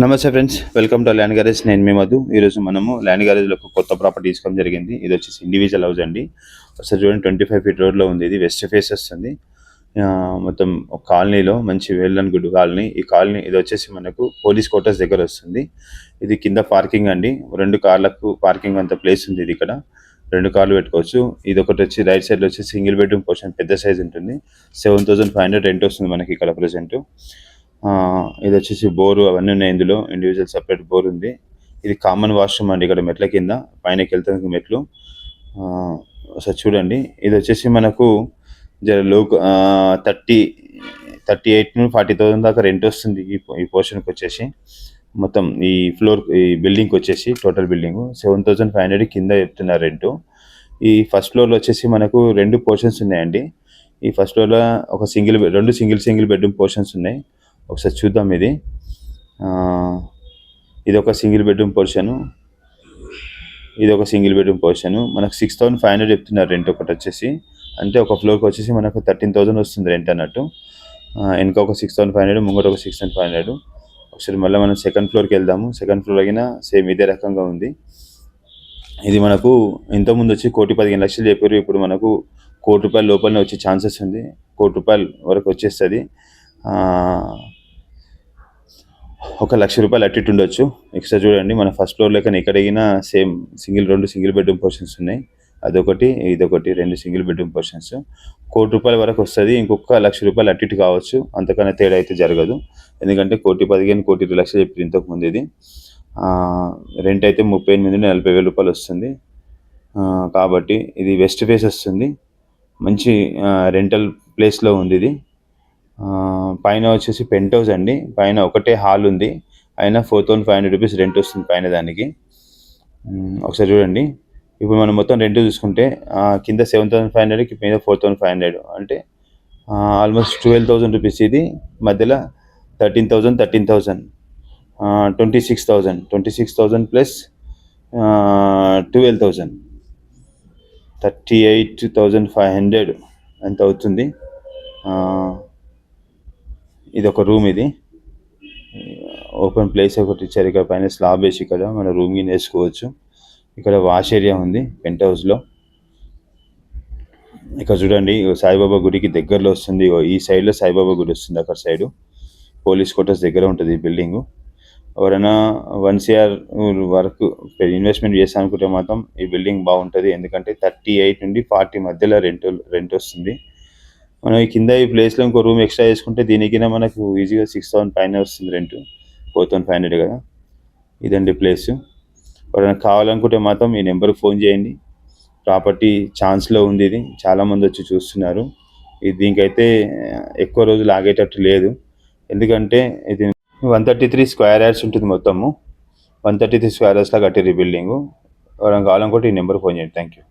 నమస్తే friends, welcome to land garage. నేను మీ మధు. ఈరోజు మనము ల్యాండ్ గ్యారేజ్లో ఒక కొత్త ప్రాపర్టీ తీసుకోవడం జరిగింది. ఇది వచ్చేసి ఇండివిజువల్ హౌస్ అండి. ఒకసారి చూడండి, 25 ఫీట్ రోడ్లో ఉంది. ఇది వెస్ట్ ఫేస్ వస్తుంది. మొత్తం ఒక కాలనీలో మంచి వెల్ అండ్ గుడ్ కాలనీ. ఈ కాలనీ ఇది వచ్చేసి మనకు పోలీస్ క్వార్టర్స్ దగ్గర వస్తుంది. ఇది కింద పార్కింగ్ అండి. 2 కార్లకు పార్కింగ్ అంత ప్లేస్ ఉంది. ఇది ఇక్కడ 2 కార్లు పెట్టుకోవచ్చు. ఇది ఒకటి వచ్చి రైట్ సైడ్లో వచ్చి సింగిల్ బెడ్రూమ్ పోర్షన్ పెద్ద సైజ్ ఉంటుంది. 7,500 రెంట్ వస్తుంది మనకి ఇక్కడ ప్రజెంట్. ఇది వచ్చేసి బోరు అవన్నీ ఉన్నాయి. ఇందులో ఇండివిజువల్ సపరేట్ బోర్ ఉంది. ఇది కామన్ వాష్రూమ్ అండి. ఇక్కడ మెట్ల కింద పైనకి వెళ్తానికి మెట్లు. ఒకసారి చూడండి, ఇది వచ్చేసి మనకు లో 38 నుండి 40,000 దాకా రెంట్ వస్తుంది. ఈ పోర్షన్కి వచ్చేసి మొత్తం ఈ ఫ్లోర్ ఈ బిల్డింగ్కి వచ్చేసి టోటల్ బిల్డింగ్ 7,500 కింద చెప్తున్నారు రెంటు. ఈ ఫస్ట్ ఫ్లోర్లో వచ్చేసి మనకు 2 పోర్షన్స్ ఉన్నాయండి. ఈ ఫస్ట్ ఫ్లోర్లో ఒక రెండు సింగిల్ బెడ్రూమ్ పోర్షన్స్ ఉన్నాయి. ఒకసారి చూద్దాం. ఇది ఒక సింగిల్ బెడ్రూమ్ పోర్షను, ఇది ఒక సింగిల్ బెడ్రూమ్ పోర్షను. మనకు 6,500 చెప్తున్నారు రెంట్ ఒకటి వచ్చేసి. అంటే ఒక ఫ్లోర్కి వచ్చేసి మనకు 13,000 వస్తుంది రెంట్ అన్నట్టు. వెనక ఒక 6,500, ముంగట ఒక 6,500. ఒకసారి మళ్ళీ మనం సెకండ్ ఫ్లోర్కి వెళ్దాము. సెకండ్ ఫ్లోర్ అయినా సేమ్ ఇదే రకంగా ఉంది. ఇది మనకు ఇంతకుముందు వచ్చి 1,15,00,000 చెప్పారు. ఇప్పుడు మనకు ₹1,00,00,000 లోపలనే వచ్చే ఛాన్సెస్ ఉంది. ₹1,00,00,000 వరకు వచ్చేస్తుంది. ₹1,00,000 అటు ఇటు ఉండొచ్చు. ఎక్స్ట్రా చూడండి, మన ఫస్ట్ ఫ్లోర్ లెక్కన ఎక్కడైనా సేమ్ రెండు సింగిల్ బెడ్రూమ్ పోర్షన్స్ ఉన్నాయి. అదొకటి ఇదొకటి, 2 సింగిల్ బెడ్రూమ్ పోర్షన్స్. ₹1,00,00,000 వరకు వస్తుంది. ఇంకొక ₹1,00,000 అటు ఇటు కావచ్చు. అంతకన్నా తేడా అయితే జరగదు. ఎందుకంటే 1,15,00,000 1,20,00,000 చెప్పి ఇంతకుముందు. ఇది రెంట్ అయితే 38 నుండి ₹40,000 వస్తుంది. కాబట్టి ఇది వెస్ట్ ఫేస్ వస్తుంది. మంచి రెంటల్ ప్లేస్లో ఉంది ఇది. పైన వచ్చేసి పెంట్ హౌస్ అండి. పైన ఒకటే హాల్ ఉంది. అయినా ₹4,500 రెంట్ వస్తుంది పైన దానికి. ఒకసారి చూడండి, ఇప్పుడు మనం మొత్తం రెంట్ చూసుకుంటే కింద 7,500, మీద 4,500, అంటే ఆల్మోస్ట్ ₹12,000. ఇది మధ్యలో 13,000 26,000 ప్లస్ 12,000 38,500 ఎంత అవుతుంది. ఇది ఒక రూమ్. ఇది ఓపెన్ ప్లేస్ ఒకటి ఇచ్చారు. ఇక్కడ పైన స్లాబ్ వేసి ఇక్కడ మన రూమ్ కి వేసుకోవచ్చు. ఇక్కడ వాష్ ఏరియా ఉంది పెంట్ హౌస్లో. ఇక్కడ చూడండి, సాయిబాబా గుడికి దగ్గరలో వస్తుంది. ఈ సైడ్లో సాయిబాబా గుడి వస్తుంది. అక్కడ సైడు పోలీస్ క్వార్టర్స్ దగ్గర ఉంటుంది ఈ బిల్డింగు. ఎవరైనా 1 CR వరకు ఇన్వెస్ట్మెంట్ చేస్తా అనుకుంటే మాత్రం ఈ బిల్డింగ్ బాగుంటుంది. ఎందుకంటే 38 నుండి 40 మధ్యలో రెంట్ వస్తుంది. మనం ఈ కింద ఈ ప్లేస్లో ఇంకో రూమ్ ఎక్స్ట్రా చేసుకుంటే దీనికి మనకు ఈజీగా 6,000 పైన వస్తుంది రెంట్. 4,500 కదా. ఇదండి ప్లేస్. ఎవరైనా కావాలనుకుంటే మాత్రం ఈ నెంబర్కి ఫోన్ చేయండి. ప్రాపర్టీ ఛాన్స్లో ఉంది. ఇది చాలామంది వచ్చి చూస్తున్నారు. దీనికైతే ఎక్కువ రోజులు ఆగేటట్టు లేదు. ఎందుకంటే ఇది 133 స్క్వేర్ యార్డ్స్ ఉంటుంది మొత్తము. 133 స్క్వేర్ యార్డ్స్లో కట్టారు ఈ బిల్డింగు. ఎవరైనా కావాలనుకుంటే ఈ నెంబర్కి ఫోన్ చేయండి. Thank you.